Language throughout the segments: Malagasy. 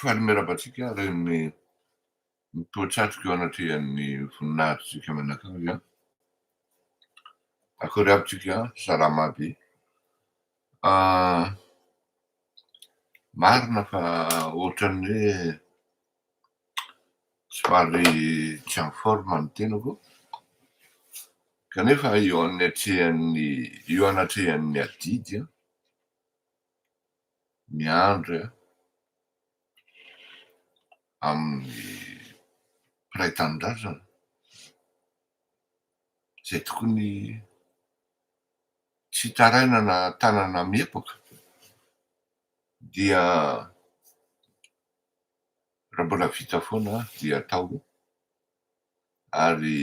Fahalemeravantsika regny toetratriko eo anatrehan'ny voninahitsika menakavy a. Akory aby tsika salama be. Marina fa ohatran'ny hoe somary tsy en forme ny tenako kanefa eo anatrehan'ny adidy a, miandry amin'ny mpiray tanindrazana zay tokony tsy taraina na tanana miepaka dia raha mbola vita foana dia atao ary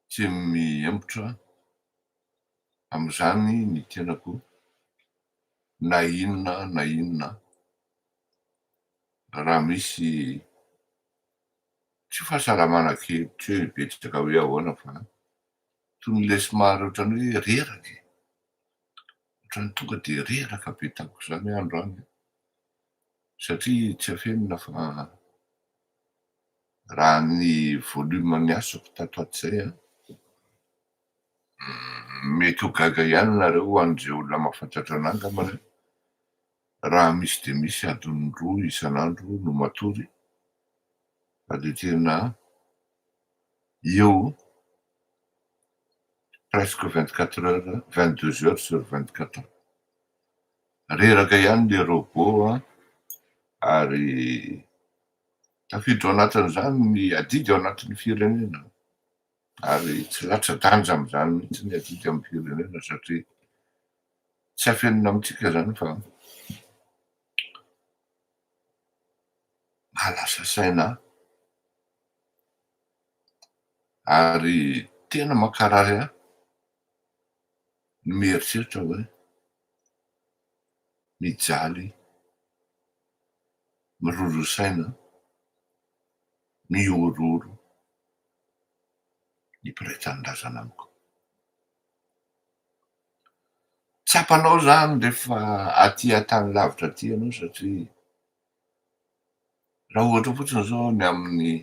tsy miembotra am'izany ny tenako na inona raha misy tsy fahasalamana kely tsy hoe betsaka hoe ahoana fa toy ny le somary ohatrany hoe reraky ohatrany tonga de reraka be tahako zany androany satria tsy afenina fa raha ny volume-ny asako tato ato zay mety ho gaga ihany nareo ho an'zay olona mahafantatra an'ahy angambany raha misy de misy adiny 2 isan'andro no matory fa de tena eo presque 24 heures 22 heures sur 24 heures reraka ihany le robot ary tafiditra ao anatin'izany ny adidy ao anatin'ny firenena ary tsy latsa-danja am'izany mihitsy ny adidy amin'ny firenena satria tsy afenina amitsika zany fa mahalasa saina ary tena makarary ahy ny mieritreritra hoe mijaly miroro-saina miororo ny mpiray tanindrazana amiko tsapanao zany rehefa aty an-tany lavitra aty ianao satria raha ohatra fotsiny zao ny amin'ny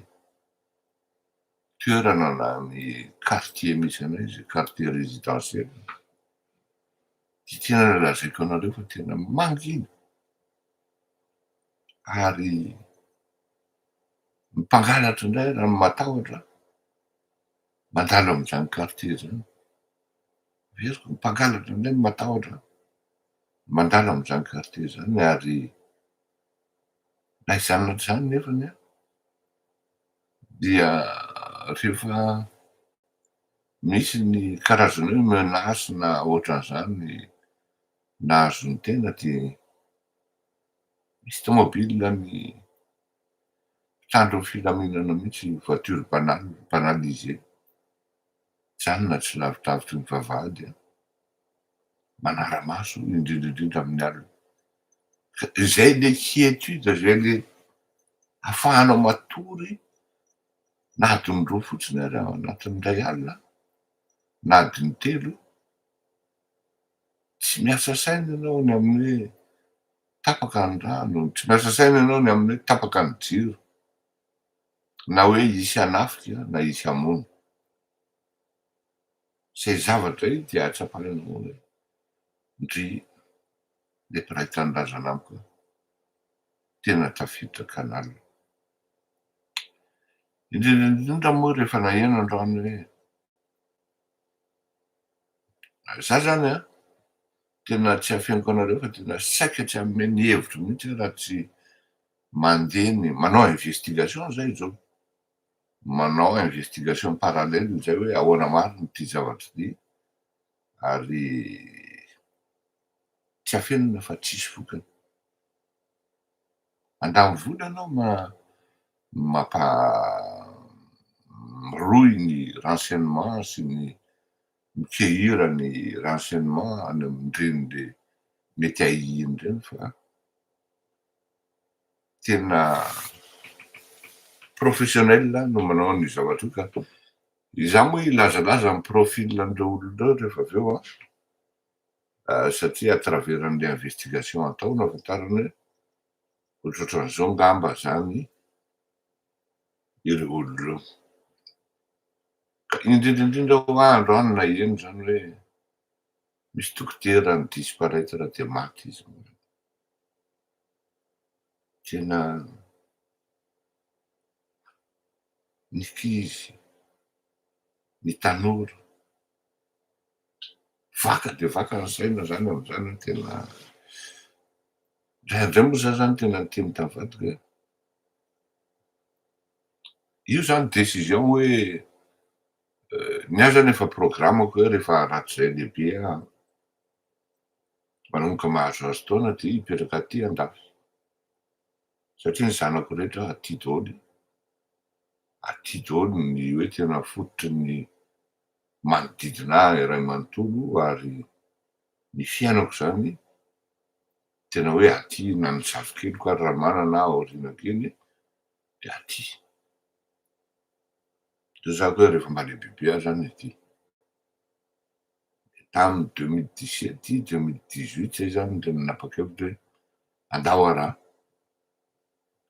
toerana na ny quartier misy anay zay quartier résidentiel de tena lazaiko anareo fa tena mangina ary ny mpangalatra indray raha ny matahotra mandalo am'izany quartier zany veriko ny mpangalatra indray ny matahotra mandalo am'izany quartier zany ary na izany zany nefany dia rehefa misy ny karazany hoe menace na ohatran'izany nahazo ny tena de misy tomobile ny mpitandro ny filaminana mihitsy voiture banalisée zany na tsy lavidavitry ny vavahady manara-maso indrindraindrindra amin'ny alina zay le quiétude zay le ahafahanao matory na adiny 2 fotsiny ary ao anatin'ny ray alina na adiny 3 tsy miasa saina ianao ny amin'ny hoe tapaka ny rano tsy miasa saina ianao ny amin'ny hoe tapaka ny jiro na hoe hisy hanafika na hisy hamono zay zavatra io dia atsapainao hoe ndry le mpiray tanindrazana amiko tena tafiditra kanaly indrindraindrindra moa rehefa naheno androany hoe za zany tena tsy afeniko anareo fa tena saika tsy hanome ny hevitro mihitsy raha tsy mandeha ny manao investigation zay zao manao investigation parallèle zay hoe ahoana mariny ty zavatra ty ary tsy afenina fa tsisy vokany andamy vola anao mamparoy ny renseignement sy ny mikeira ny renseignement any amin'ireny le mety ahihiny reny fa tena professionnel no manao ny zavatra io ka iza moa ilazalaza ny profilan'ireo olon'ireo rehefa avy eo satria à travers an'le investigation atao no ahafantarana hoe ohatrohatran'izao ngamba zany ireo olon'ireo ka indrindraindrindra ho androany na eno zany hoe misy dokotera ny disparaître de maty izy tena ny kizy ny tanora vaka de vaka ny saina zany am'izany tena ndraindray moa za zany tena niteny tavadika hoe io zany décision hoe ny ahy zany efa programmako hoe rehefa ratsy zay lehibe manomboka mahazo azo taona dia hipetraka aty andafy satria ny zanako rehetra aty daholo ny hoe tena fototry ny manodidina ahy iray manontolo ary ny fiainako zany tena hoe aty na ny zafikelyko ary raha manana aoriana kely de aty de zako hoe rehefa mba lehibibe aho zany aty tamin'ny 2017 2018 zay zany de nanapa-kevitra hoe andao a raha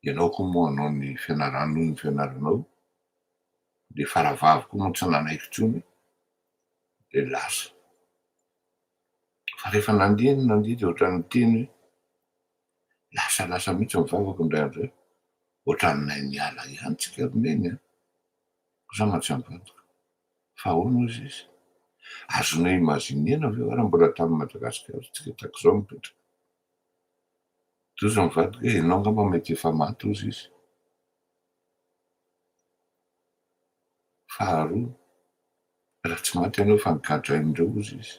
ianao koa moa hanao ny fianaranao de faravavy koa moa tsy nanaiky intsony de lasa fa rehefa nandihy de ohatran'ny teny hoe lasa mihitsy ny vavako indray andro hoe ohatran'ny niala ihany tsika roneny a za mahatsy mivadika fa ahoana ozy izy azonao imazinena ve raha mbola tamin'ny Madagasikara tsika tahaka zao mipetraka de izy mivadika hoe ianao angamba mety efa maty ozy izy faharoa raha tsy maty ianao fa nigadrain'ireo ozy izy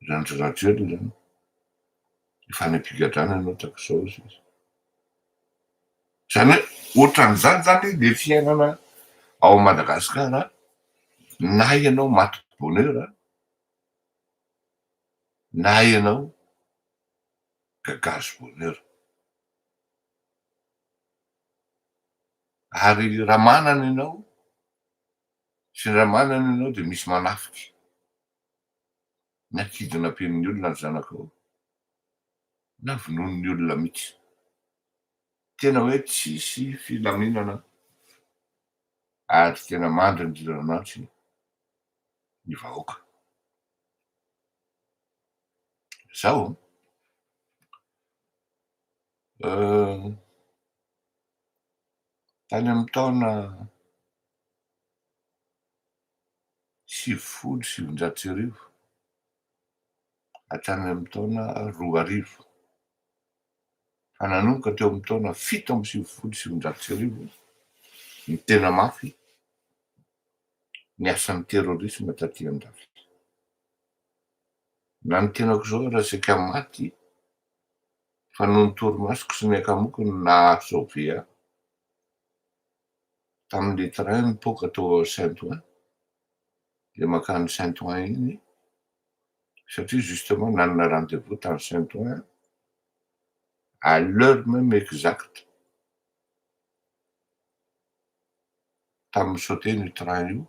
randroradrelo zany efa nipigadrana ianao tahaka zao izy zany hoe ohatran'izany zany le fiainana ao Madagasikara na ianao maty bonheur na ianao gagazo bonheur ary raha manana ianao sy raha manana ianao de misy manafiky nakidina ampian'ny olona ny zanakao na vonon'ny olona mihitsy tena hoe tsisy filaminana ary tena mandry ny ranomasy ny vahoaka zao tany amin'ny taona 1970 hatrany amin'ny taona 2000 fa nanomboka teo amin'ny taona 1970 ny tena mafy ny asan'ny terrorisme taty andafy na ny tenako zao raha seka maty fa noho ny torimasoko sy ny akamoko no nahasauve ahy tamin'le train nipoaka tao Saint-Ouen de makany Saint-Ouen iny satria justement nanana rendez-vous tany Saint-Ouen à l'heure même exacte tamin'ny sauté ny train io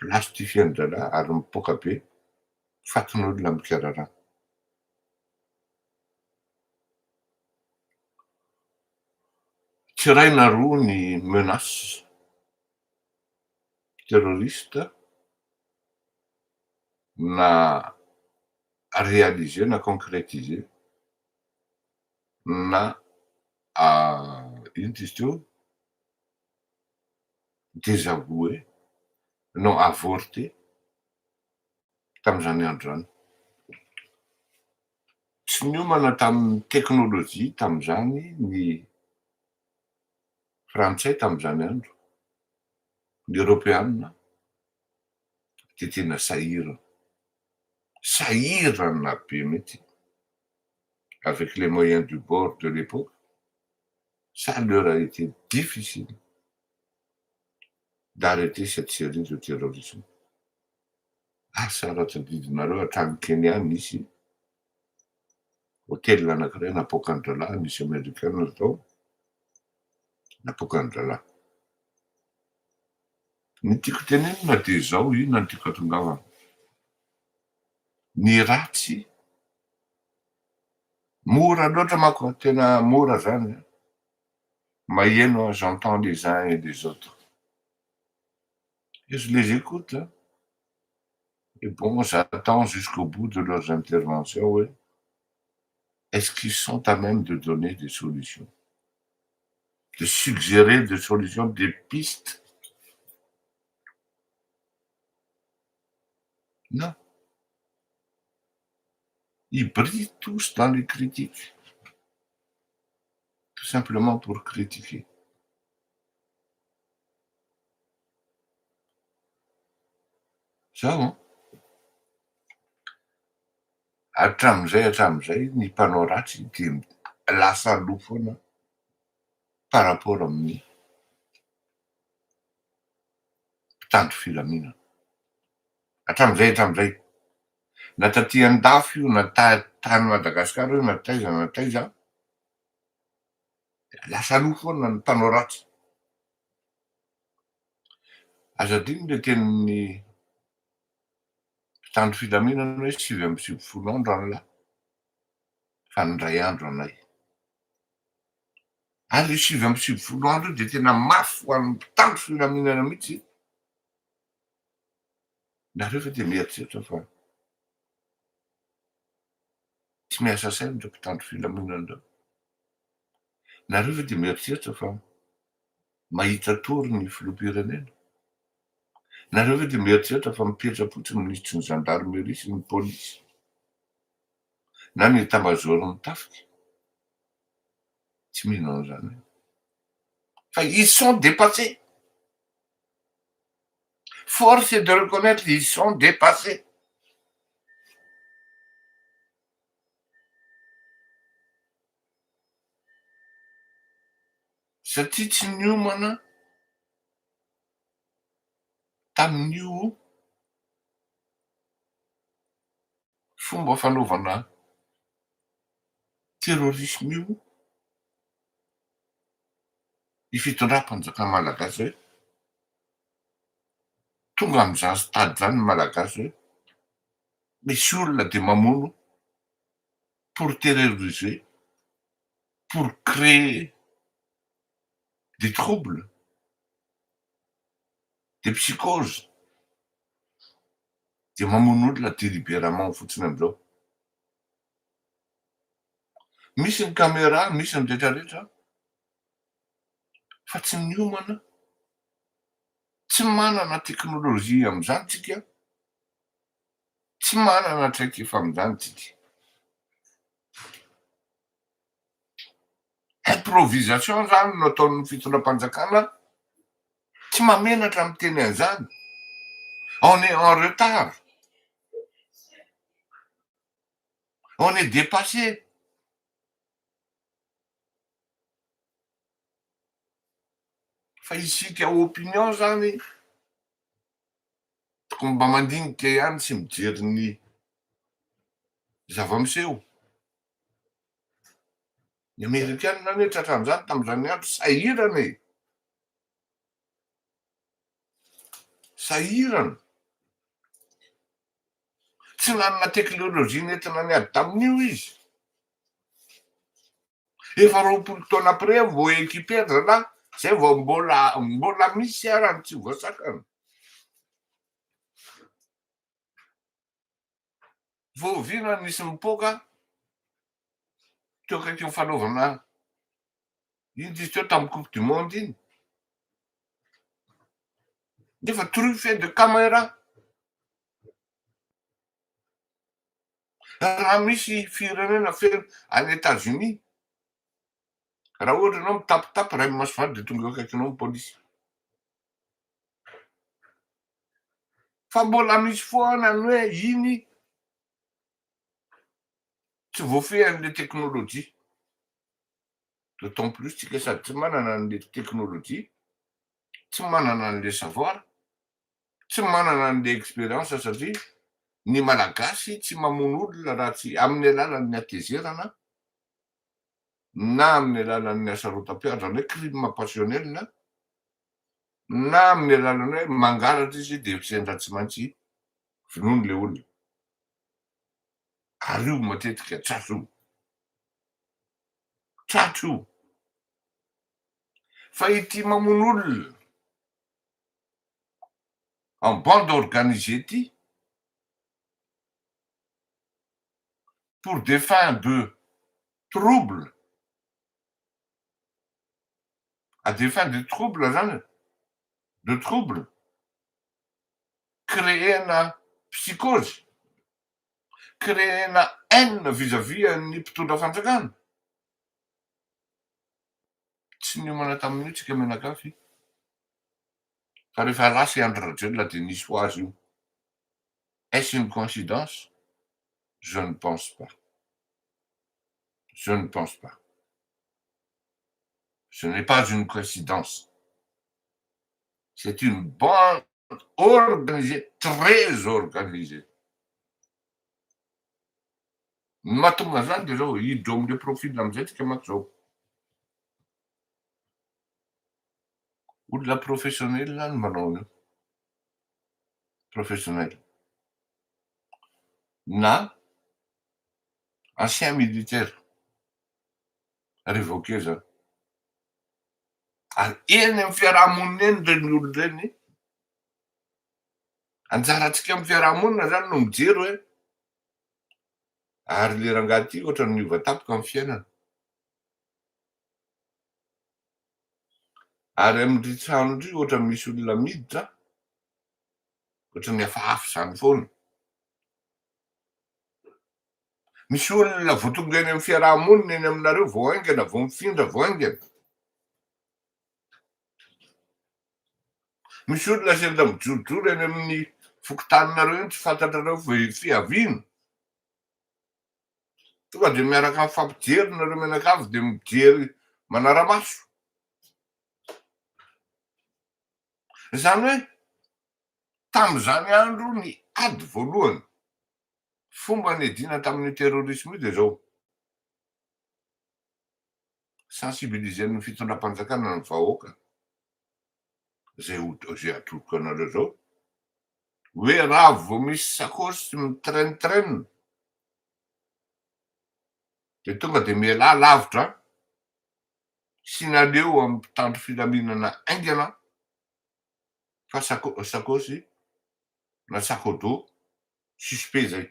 plastifieny zalahy ary mipoaka be fatin'olona mikararana tsy ray na roa ny menace terroriste na réaliser na concrétiser na ino izy teo désavouer non avorter tamin'izany andro zany tsy niomana tamin'ny teknôlôjia tamin'izany ny frantsay tamin'izany andro ny européenne de tena sahirana be mihitsy avec les moyens du bord de l'époque ça leur a été difficile d'arrêter cette série de terrorisme saratadidinareo hatrany Kenya nisy hôtely anankiray napoakan-dralahy nisy amerikana tao napoakan-dralahy ny tiako tenenina de zao inona no tiako atongavana ny ratsy mora loatra manko tena mora zany maheno j'entends les uns et les autres et je les écoute et bon j'attends jusqu'au bout de leurs interventions oui. Est-ce qu'ils sont à même de donner des solutions de suggérer des solutions des pistes non ils brillent tous dans les critiques tout simplement pour critiquer ça Hatramin'izay ny mpanao ratsy dia lasa aloha foana par rapport amin'ny mpitandro filaminana. Hatramin'izay na taty an-dafy io na tany Madagasikara io na taiza lasa aloha foana ny mpanao ratsy. Azo adino le tenin'ny mpitandro filaminana hoe 8 andro an'lahy fa ny ray andro anay. Ary 7 andro io dia tena mafy ho an'ny mpitandro filaminana mihitsy. Nareo fa dia mieritreritra fa tsy miasa saina ireo mpitandro filaminana ireo. Nareo fa dia mieritreritra fa mahita tory ny filoham-pirenena. Nareo fa dia mieritreritra fa mipetra-potsiny ny ministry ny gendarmerie sy ny polisy na ny état-major ny tafika. Tsy mino an'izany. Fa ils sont dépassés. Force est de reconnaître qu'ils sont dépassés. Satria tsy niomana tamin'io fomba fanaovana terrorisme io ny fitondram-panjakana malagasy hoe tonga amin'izany stade zany ny malagasy hoe misy olona dia mamono pour terroriser, pour créer des troubles, des psychoses, dia mamono olona délibérément fotsiny amin'izao. Misy ny caméra, misy ny rehetrarehetra fa tsy niomana, tsy manana teknôlôjia amin'izany tsika, tsy manana traikefa amin'izany tsika. Improvisation zany no ataon'ny fitondram-panjakana, tsy mamenatra miteny an'izany. On est en retard. On est dépassé. Fa isika opinion zany tokony mba mandinika ihany sy mijery ny zava-miseho. Ny Amerikanina anie tratran'izany tamin'izany andro sahirana e. Sahirana. Tsy nanana teknôlôjia nentina niady tamin'io izy. Efa 20 taona après vao équipé zalahy, zay vao mbola misy arany tsy voasakana. Vao viana nisy mipoaka teo akaiky ny fanaovana ino izy teo tamin'ny coupe du monde iny. Nefa truffé de caméra. Raha misy firenena feno any États-Unis, raha ohatra ianao mitapitapy ray masoandro dia tonga eo akaikinao ny polisy. Fa mbola misy foana ny hoe iny tsy voafehan'le teknôlôjia. D'autant plus tsika sady tsy manana an'le teknôlôjia, tsy manana an'le savoir, tsy manana an'le expérience satria ny malagasy tsy mamono olona raha tsy amin'ny alalan'ny atezerana na amin'ny alalan'ny asarotam-pihadrana hoe crime passionnel na amin'ny alalany hoe mangalatra izy dia sendra tsy maintsy vonoiny le olona. Ary io matetika tratro io. Tratro io. Fa ity mamono olona en bande organisée ity pour des fins de trouble, à des fins de trouble zany, de trouble, créena psychose, créena haine vis-à-vis an'ny mpitondra fanjakana. Tsy niomana tamin'io tsika menakafy. Fa rehefa lasa Andry Rajoelina dia nisy ho azy io. Est-ce une coïncidence? Je ne pense pas. Je ne pense pas. Ce n'est pas une coïncidence. C'est une bande organisée, très organisée. Matumazan déjà, ils donnent des profits dans cette camacho. Ou de la professionnelle, là, non, professionnelle. Na, ancien militaire, révoqué ça. Eny fiarahamonina eny ren'olo reny anjarantsika amin'ny fiarahamonina zany no mijery hoe ary le rangahy ty ohatra ny niova tapoka amin'ny fiainana. Ary amin'ity trano ity ohatra misy olona miditra ohatra ny hafahafa zany foana. Misy olona vao tonga eny amin'ny fiarahamonina eny aminareo vao aingana vao mifindra vao aingana. Misy olona senda mijorojoro eny amin'ny fokotaninareo eny tsy fantatrareo fiaviana. Tonga de miaraka mifampijery nareo mianakavy de mijery manara-maso. Zany hoe tamin'izany andro ny ady voalohany fomba niadina tamin'ny terrorisme io de zao. Sensibilisen'ny fitondram-panjakana ny vahoaka zay atoloko anareo zao hoe raha vao misy sakosy mitraine de tonga de mialà lavitra sy naleo amin'ny mpitandro filaminana aingana fa sakosy na sakodo suspect zay.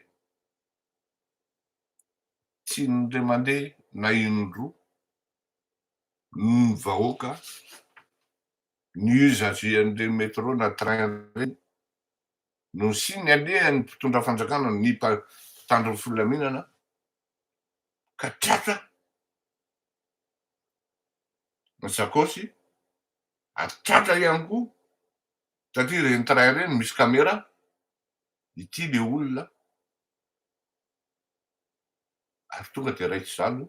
Tsy indray mandeha na indroa ny vahoaka ny usager an'ireny métro na train reny no sy ny alehan'ny mpitondra fanjakana ny mpitandro filaminana ka tratra ny sakosy ary tratra ihany koa satria reny train reny misy kamera ity le olona ary tonga de raitsy zany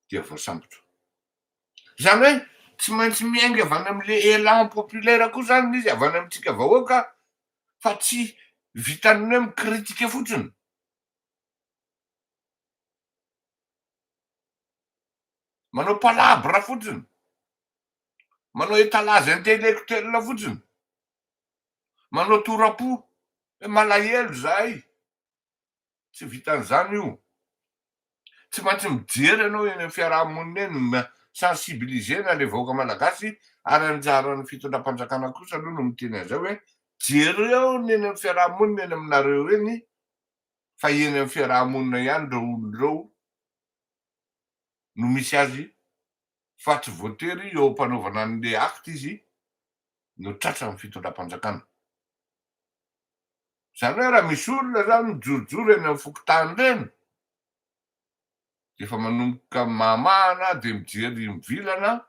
dia voasambotra. Zany hoe tsy maintsy miainga avy any am'le élan populaire koa zany izy avy any amintsika vahoaka fa tsy vitan'ny hoe mikritika fotsiny. Manao palabra fotsiny, manao étalage intellectuel fotsiny, manao torapo hoe malahelo zahay. Tsy vitan'izany io. Tsy maintsy mijery ianao eny amin'ny fiarahamonina eny sensibilisena le vahoaka malagasy ary anjaran'ny fitondram-panjakana kosa aloha no miteny an'izay hoe jery ao ny eny amin'ny fiarahamonina eny aminareo eny fa eny amin'ny fiarahamonina ihany reo olo reo no misy azy fa tsy voatery eo am-panaovana an'le acte izy no tratra ny fitondram-panjakana. Zany hoe raha misy olona zany mijorojoro eny amin'ny fokotany reny de efa manomboka mamahana de mijery mivilana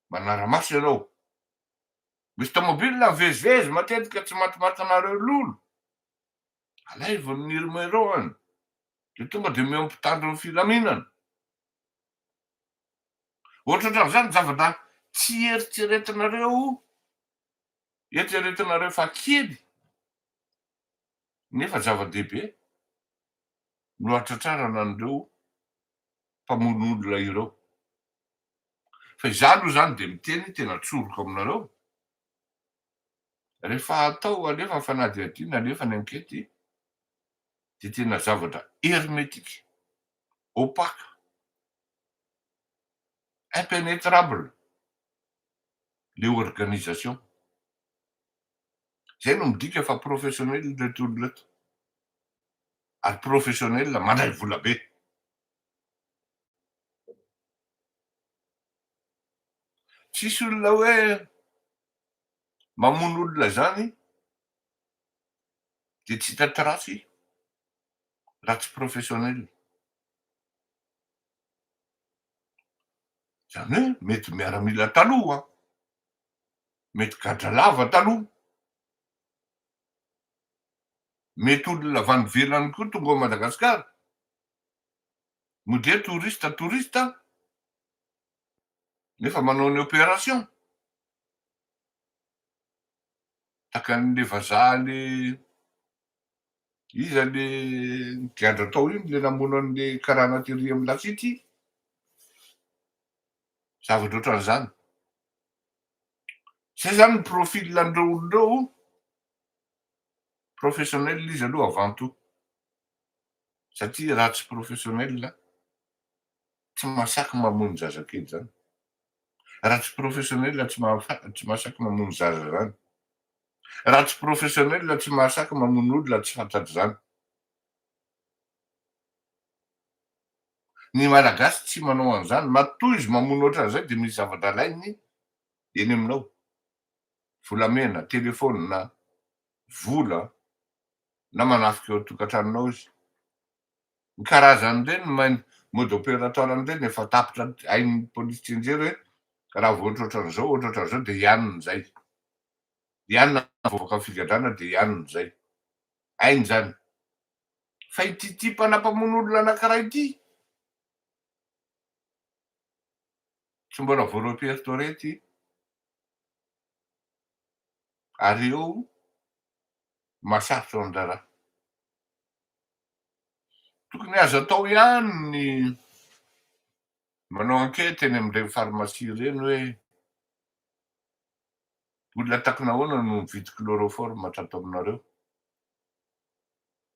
manara-maso ianao. Misy tomobile mivezivezy matetika tsy matimatinareo lolo alaivo ny numéro any de tonga de meo mpitandro ny filaminana. Ohatraohatran'izany zavatra tsy eritreretinareo fa kely nefa zava-dehibe no atratrarana an'ireo mpamono olona ireo. Fa izaho aloha zany de miteny tena tsoroko aminareo rehefa atao alefa ny fanadihadiana alefa ny ankety de tena zavatra hermétique, opaque, impénétrable le organisation. Zay no midika fa professionnel reto olona reto ary professionnel mandray vola be. Tsisy olona hoe mamono olona zany de tsy hita trasy raha tsy professionnel. Zany hoe mety miaramila taloha, mety gadra lava taloha mety olona avy any ivelany koa tonga ao Madagasikara. Modely tourista nefa manao ny opération. Takan'le vazaha le iza le giadra tao iny le namono an'le karana tery amin'ny lasity. Zavatra ohatran'izany. Zay zany ny profil andreo olondreo professionnel izy aloha avant tout. Satria raha tsy professionnel tsy mahasaky mamono zazakely zany. Raha tsy professionnel tsy mahasaky mamono zaza zany. Raha tsy professionnel tsy mahasaky mamono olona tsy fantatry zany. Ny malagasy tsy manao an'izany, matoa izy mamono ohatran'izay de misy zavatra lainy eny aminao. Volamena, telefôna na vola na manafika eo tokantranonao izy. Ny karazan'ireny mode opératoire an'ireny efa tapitra hain'ny polisy tsinjery hoe raha vao ohatran'izao de ianona zay. Ianona voavoaka figadrana de ianona zay. Hainy zany. Fa ity mpanampamono olona anankiray ity tsy mbola voarepertorié ity. Ary eo masarotra an-draharaha. Tokony azo atao ihany ny manao enquête eny amin'ireny pharmacie ireny hoe olona tahaka nahoana no mividy chloroforme atrato aminareo.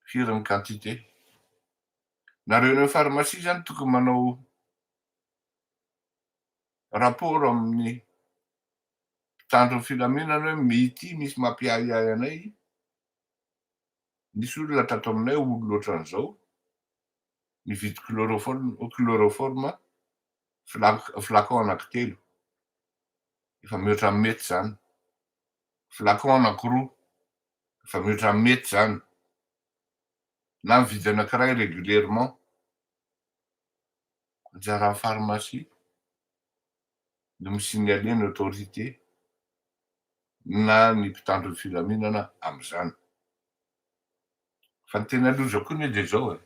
Firy ny quantité. Nareo eny amin'ny pharmacie zany tokony manao rapport amin'ny mpitandro ny filaminana hoe ity misy mampiahiahy anay. Nisy olona tato aminay olona ohatran'izao mividy chloroforme flacon anankitelo. Efa mihoatra ny mety zany. Flacon anankiroa efa mihoatra ny mety zany. Na mividy anankiray régulièrement. Anjaran'ny pharmacie no misignaler ny autorité na ny mpitandro ny filaminana amin'izany. Fa ny tena loza koa de zao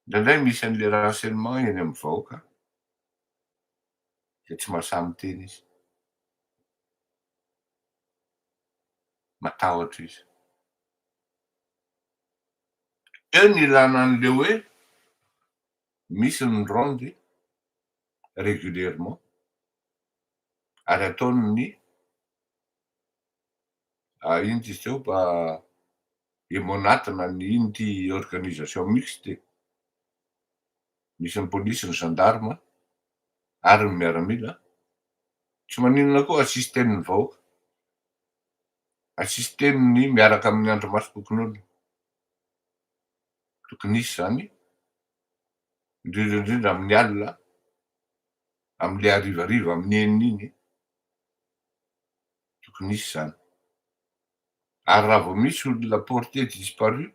ndraindray misy an'le renseignement eny amin'ny vahoaka de tsy mahasahy miteny izy. Matahotra izy. Eo ny ilana an'le hoe misy ny ronde régulièrement ary ataony ny ino ty izy teo emonate na ny ino ty organisation mixte. Misy ny polisy ny gendarme ary ny miaramila. Tsy maninona koa assisten'ny vahoaka. Assisten'ny miaraka amin'ny andro masom-pokon'olona. Tokony hisy zany indrindra amin'ny alina amin'le harivariva amin'ny enina iny tokony hisy zany. Ary raha vao misy olona porté disparu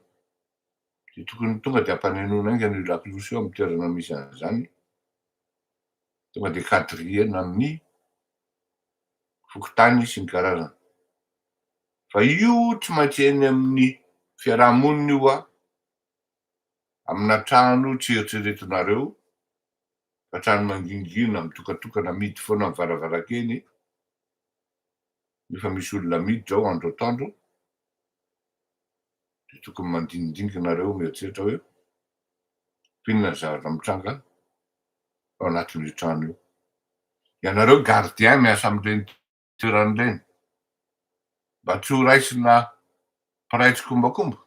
de tokony tonga de ampanenoina aingana io lakolosy io amin'ny toerana misy an'izany. Tonga de quadrillena amin'ny fokontany sy ny karazany. Fa io tsy maintsy eny amin'ny fiarahamonina io amina trano tsy eritreretinareo fa trano mangingina mitokatokana midy foana amin'ny varavarankely. Efa misy olona miditra ao andro atoandro de tokony mandinindinginareo mieritreritra hoe mpinona ny zavatra mitranga ao anatin'io trano io. Ianareo gardien miasa amin'ireny toeran'ireny mba tsy ho raisina mpiraitsy kombakomba.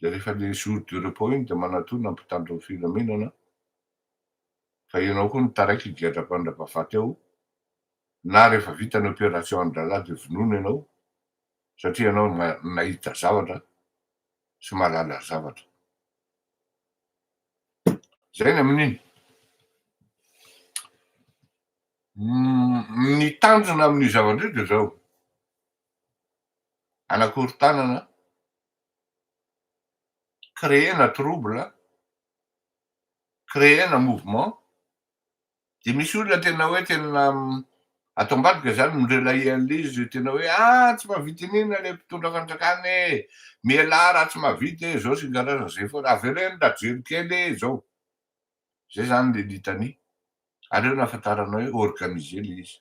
De rehefa le jour de repos iny de manatona mpitandro ny filaminana fa ianao koa ny taraiky higadram-pandrapahafaty ao na rehefa vita ny opération an-drahalahy de vonoina ianao satria ianao nahita zavatra sy mahalala zavatra. Zay ny amin'iny. Ny tanjona amin'io zavatra io de zao. Anakorontanana, créer-na trouble, créer-na mouvement. De misy olona tena hoe tena Ato ambadika zany mirelay an'le izy tena hoe tsy mahavita inona le mpitondra fanjakana e, mialahy raha tsy mahavita e, zao sy ny karazana zay foana, avereny rajely kely e zao. Zay zany le litanie. Ary eo nahafantaranao hoe organiser le izy.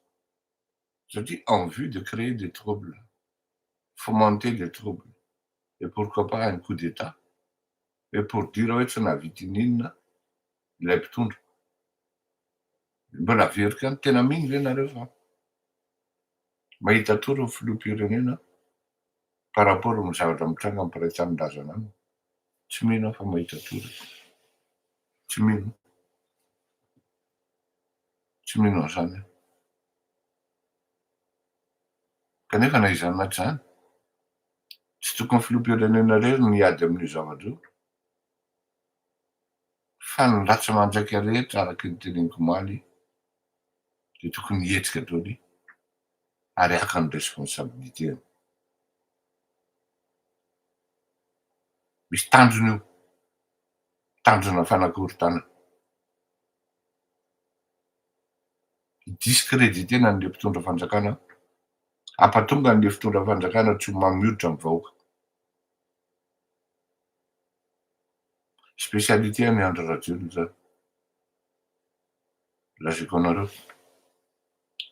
Satria en vue de créer des troubles, fomenter des troubles, et pourquoi pas un coup d'état, et pour dire hoe tsy nahavita inona ilay mpitondra. Mbola verika any tena mino ve nareo fa mahita tory ny filoham-pirenena par rapport amin'ny zavatra mitranga amin'ny piraitsan-drazana aminy. Tsy mino aho fa mahita tory. Tsy mino. Tsy mino an'izany aho. Kanefa na iza anaty zany, tsy tokony filoham-pirenena irery no miady amin'io zavatra io. Fa ny ratsy mandraika rehetra araky ny teneniko omaly de tokony hetsika daholo ary aka ny responsabilitény. Misy tanjona io, tanjona fanakorontanana. Discréditena an'le mpitondra fanjakana, ampatonga an'le fitondra fanjakana tsy ho mamiotra amin'ny vahoaka. Spécialité any Andry Rajoelina zany. Lazaiko anareo.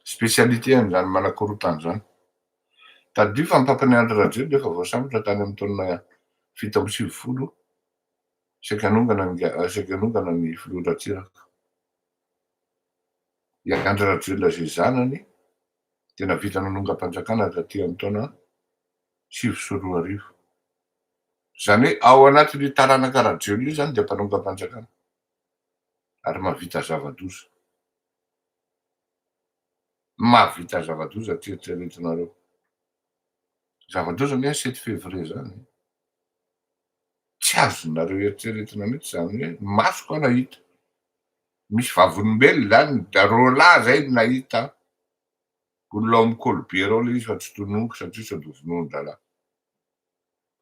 Spécialité an'izany manakorotana zany. Tadio fa ny papany Andry Rajoelina efa voasambotra tany amin'ny taona 7 saika anongana ny filoha Ratsiraka. I Andry Rajoelina zay zanany tena vita nanonga-panjakana taty amin'ny taona 7 Zany hoe ao anatin'io taranaka Rajoelina io zany dia mpanonga-panjakana ary mahavita zava-doza. Mahavita zava-doza eritreretinareo. Zava-doza ny 7 février zany. Tsy azonareo eritreretina mihitsy zany hoe masoko aho nahita. Misy vavolombelona zany da roalahy zay no nahita. Olona ao Kolbera ao le izy fa tsy tononiko satria sady vononin-dralahy.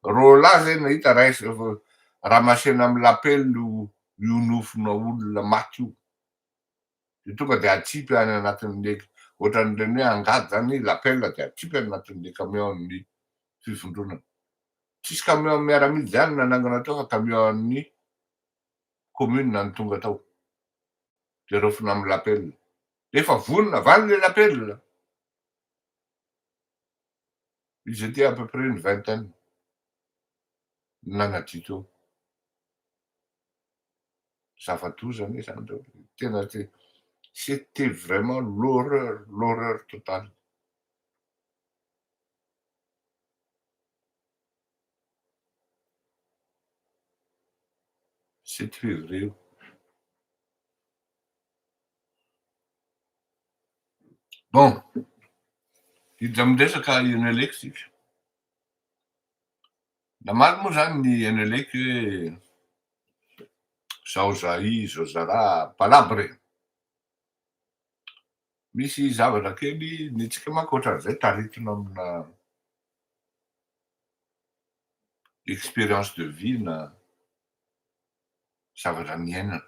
Roalahy zay nahita ramasena amin'ny lapelo io nofona olona maty io. De tonga de atsipy any anatin'le ohatran'ireny hoe angady zany lapelona de atsipy any anatin'le camion-ny fivondronana. Tsisy camion miaramidy zany nanangana tao fa camion an'ny commune ny tonga tao. De rofona amin'ny lapelona. Efa vonona avy any le lapelona. Ils étaient à peu près une vingtaine. Nanadio teo. Zava-doza anie zany reo. Tena c'était vraiment l'horreur totale. C'est février. Bon, hiditra miresaka Enelek sika. Namaly moa zany ny Enelek hoe zao zay, zao zara, palabra e. Misy zavatra kely nitsika manko ohatran'izay taritina amina expérience de vie na zavatra niainana.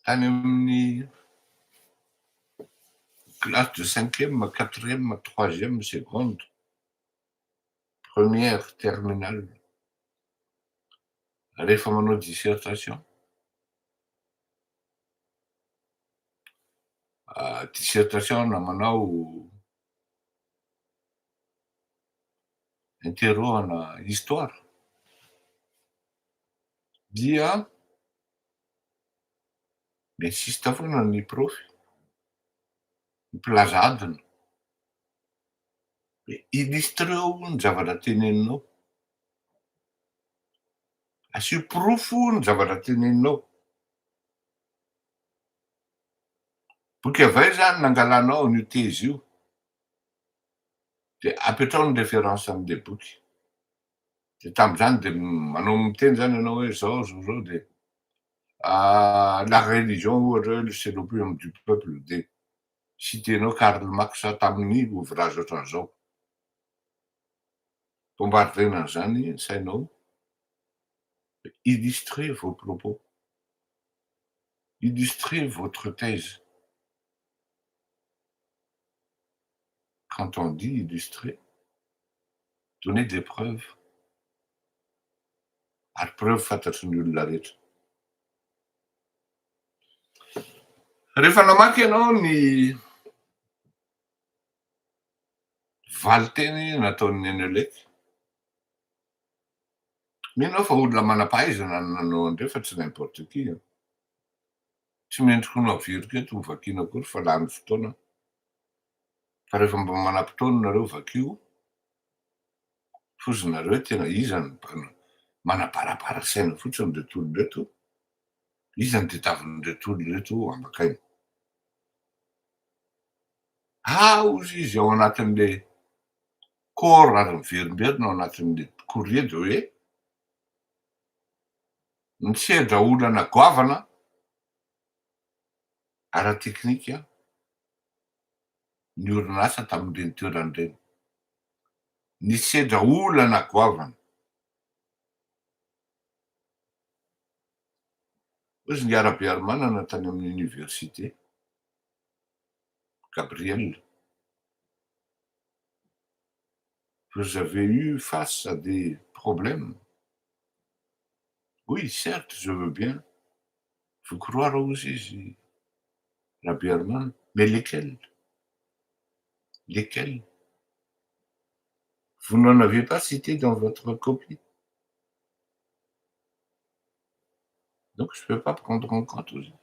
Tany amin'ny classe de 5e, 4e, 3e, seconde, première, terminale. Rehefa manao dissertation. Dissertation na manao interro na histoire. Dia miinsista foana ny profy, miplaza adina. Illustreo ny zavatra teneninao. Asio profo ny zavatra teneninao. Boky avay zany nangalanao an'io tezy io. De apetrao ny référence am'le boky. De tam'izany de manao miteny zany ianao hoe zao de la religion ohatra hoe c'est l'opium du peuple de citenao Karl Marx tamin'ny ouvrage ohatran'izao. Bombardena zany sainao. Illustrez vos propos. Illustrez votre thèse. quand on dit illustrer, donner des preuves. Ary preuve fantatry ny olona rehetra. Rehefa namaky ianao ny valiteny nataon'ny Eneleka, mino fa olona manam-pahaizana nanao andreo fa tsy n'importe qui. Tsy mendrika ho navirik eto ny vakiana akory fa lany fotoana. Fa rehefa mba manam-potoana nareo vakio, fozinareo tena iza ny manabarabara saina fotsiny reto olona reto, iza ny tadiavin'reto olona reto ambakaina. Ozy izy ao anatin'le corps ary miverimberina ao anatin'le courrier de hoe ny sedra olana goavana ara-teknika ny orinasa tamin'ireny toeran'ireny. Ny sedra olana goavana. Ozy ny Arabearmanana tany amin'ny université Gabriel. Vous avez eu face à des problèmes? Oui, certes, je veux bien vous croire aux izy Rabearmana, mais lesquels? Lesquels? Vous n'en avez pas cité dans votre copie. Donc, je ne peux pas prendre en compte aux yeux.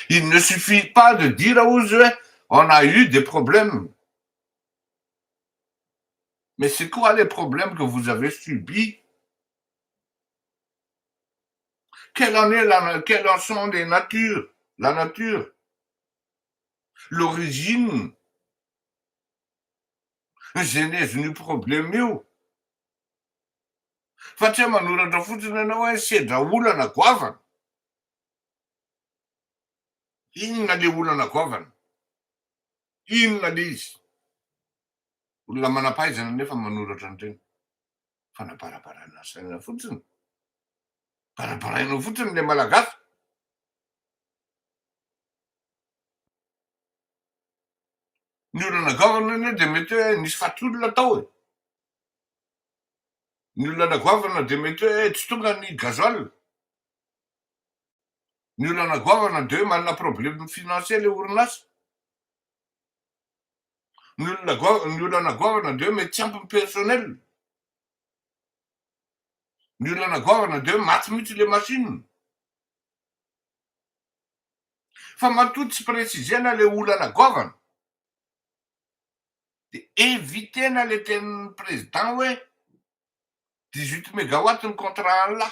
Il ne suffit pas de dire à Josué, on a eu des problèmes. Mais c'est quoi les problèmes que vous avez subis? Quelle en sont les natures? La nature? L'origine? Genèse ny problème io. Fa tsy manoratra fotsiny ianao hoe sedra olana goavana. Inona le olana goavana? Inona le izy? Olona manam-pahaizana nefa manoratra an'ireny. Fanabarabarana saina fotsiny. Barabaraina fotsiny le malagasy. Ny olana goavana anie dia mety hoe nisy faty olona tao e. Ny olana goavana dia mety hoe tsy tonga ny gazoil. Ny olana goavana dia hoe manana problème financier le orinasa. Ny olana goavana dia hoe mety tsy ampy personnel. Ny olana goavana dia hoe maty mihitsy le machine. Fa matoa tsy précisena le olana goavana. Dia évitena le tenin'ny président hoe 18 mégawatt ny contrat an'lahy.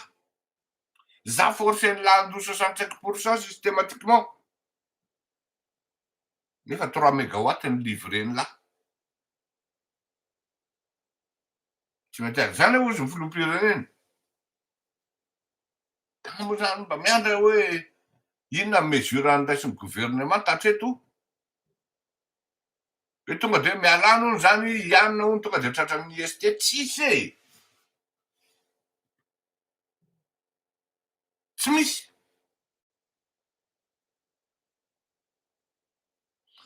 Za forcé ny lahy andoha 65% systématiquement. Nefa 3 mégawatt ny livré ny lahy. Tsy mety zany ozy ny filoham-pirenena. Tamo zany mba miandra hoe inona mesure andraisin'ny gouvernement hatreto. Hoe tonga dia mialana hono zany ianona hono tonga dia tratran'ny IST tsisy e. Tsy misy.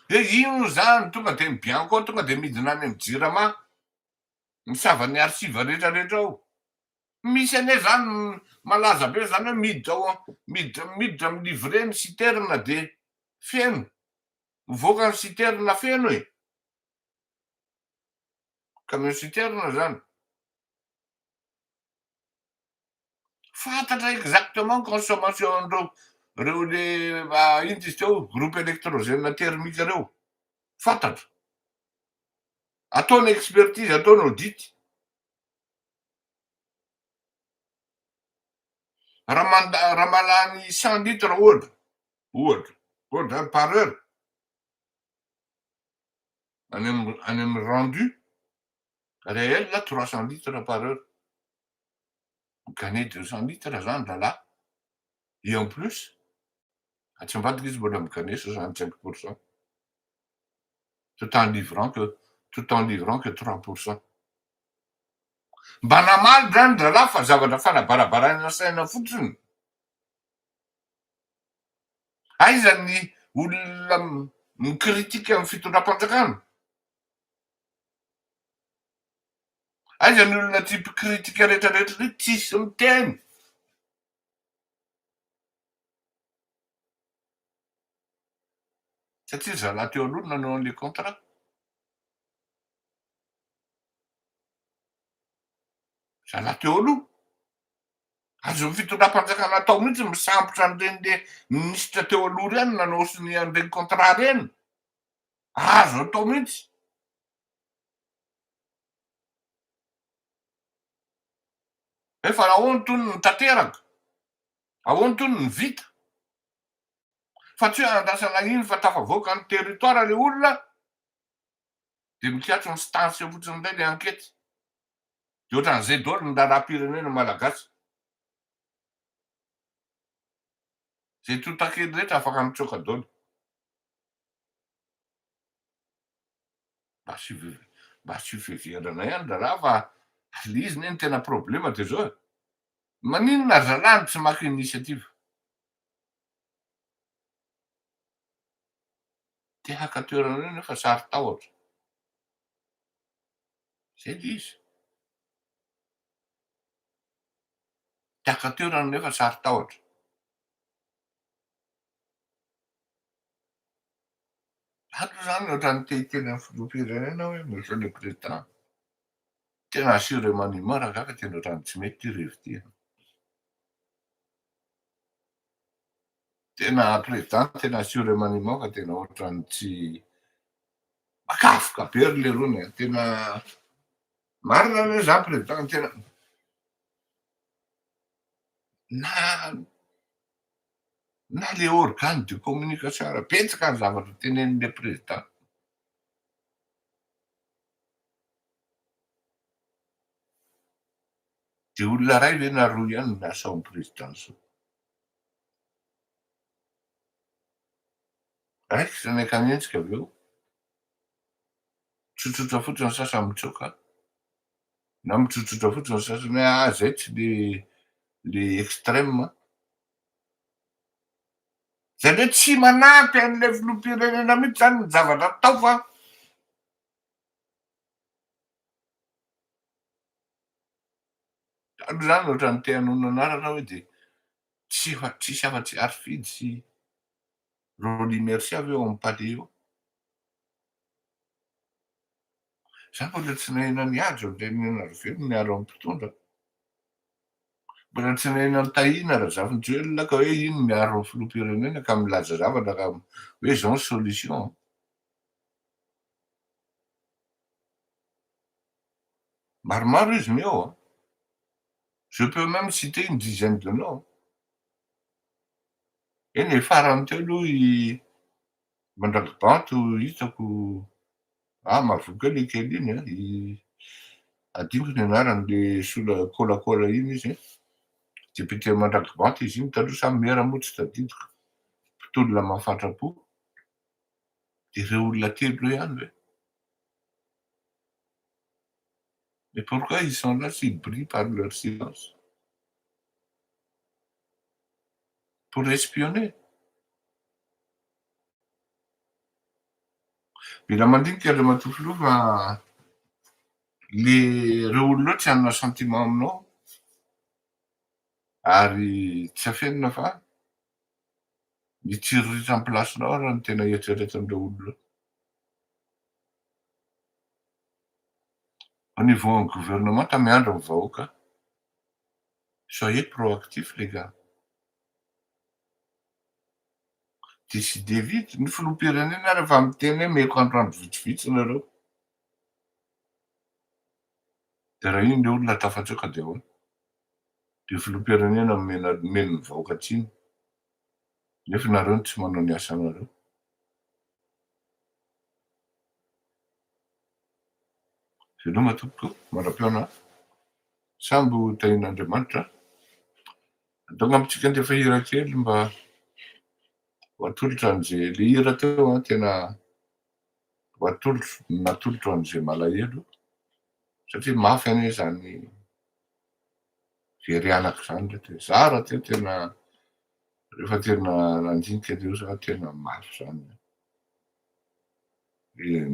Ino zany tonga dia mibianko ao tonga dia midina any amin'ny jirama misavany arsiva rehetrarehetra ao. Misy ane zany malaza be zany hoe miditra amin'ny livre ny citerne dia feno. Mivoaka ny citerne feno e. Camion citerne zany. Fantatra exactement consommation reo le industrie ao groupe électrogène thermique reo. Fantatra. Ataony expertise, ataony audit. Raha malany 100 litres ohatra par heure. Any amin'ny rendu réel là 300 litres par heure. Gagner 200 litres zany lalahy. Et en plus, tsy ambadika izy mbola migagner 65%. Tout en livrant que 3%. Mba namaly zany lalahy fa zavatra fanabarabarana saina fotsiny. Aiza ny olona mikritika amin'ny fitondram-panjakana. Aiza ny olona ty mpikritika rehetrarehetra rety tsisy miteny. Satria zalahy teo aloha nanao an'le contrat. Zalahy teo aloha. Azo ny fitondram-panjakana atao mihitsy misambotra an'ireny le minisitra teo aloha reny nanao sy ny an'ireny contrat reny. Azo atao mihitsy. Efa ahoana tony ny tanteraka? Ahoana tony ny vita? Fa tsy hoe andrasana iny fa tafavoaka ny territoire le olona de mikatso ny stansy fotsiny indray le ankety. De ohatran'izay daholo ny raharaham-pirenena malagasy. Zay totakely rehetra afaka mitsoaka daholo. Mba sy fiheverana ihany raha fa le izy ne ny tena problema de zao. Maninona zalahy ny tsy maka initiative? Te haka toerana io nefa sarotahotra. Zay le izy. Te haka toerana nefa sarotahotra. Ato zany ohatran'ny tehiteny amin'ny filoham-pirenena hoe monsieur le président. Tena asio remaniement raha zaka tena ohatran'ny tsy mety ty revi ty. Tena président tena asio remaniement fa tena ohatran'ny tsy makafoka be ry lerony. Tena marina aloha zany président tena na le organe de communication ara betsaka ny zavatra tenenin'le président. De olona ray ve na roa ihany miasa ao amin'ny présidence. Raiky zany akanenjika avy eo. Tsotsotra fotsiny ny sasany mitsoaka. Na mitsotsotra fotsiny ny sasany hoe zay tsy le extrême. Zany hoe tsy manampy an'le filoham-pirenena mihitsy zany ny zavatra atao fa zany ohatran'ny te hanona anarana hoe de tsisy afa-tsy arifidy sy Rony Merci avy eo amin'ny palais eo. Zany mbola tsy nahena niajo le Nenarivelo miaro amin'ny mpitondra. Mbola tsy nahena nitahina Razafindravelona ka hoe iny miaro ny filoham-pirenena ka milaza zavatra ka hoe zao ny solution. Maromaro izy miao. Je peux même citer une dizaine de noms. Eny farany teo aloha i Mandrakibanto hitako mahavoky le kely iny adiniko ny anarany le sola kôlakôla iny izy. Député Mandrakibanto izy iny taloha samy miara-motsy tadidiko. Mpitolona mahafantram-po. De reo olona telo reo ihany ve? Mais pourquoi ils sont là s'ils brillent par leur silence? Pour espionner. Mila mandinika ry Matofiloha fa le reo olona tsy hanana sentiment aminao ary tsy afenina fa mitsiriritra amin'ny placenao raha ny tena eritreretin'ireo olona. Au niveau du gouvernement tamiandro ny vahoaka. Soyez proactif les gars. Décidez vite. Ny filoham-pirenena rehefa miteny hoe meko androandro vitsivitsy nareo. De raha iny le olona tafatsoaka de ahoana? De filoham-pirenena meno ny vahoaka tsiny. Nefa nareo tsy manao ny asanareo. Velao matompoko mandrapeo anahy. Sambo tahin'Andriamanitra. Ataonga amitsika andefa hira kely mba ho atolotra an'izay le hira teo tena ho natolotra an'izay malahelo satria mafy anie zany verianako zany reto. Za raha teo tena rehefa tena nandinika an'io za tena mafy zany. i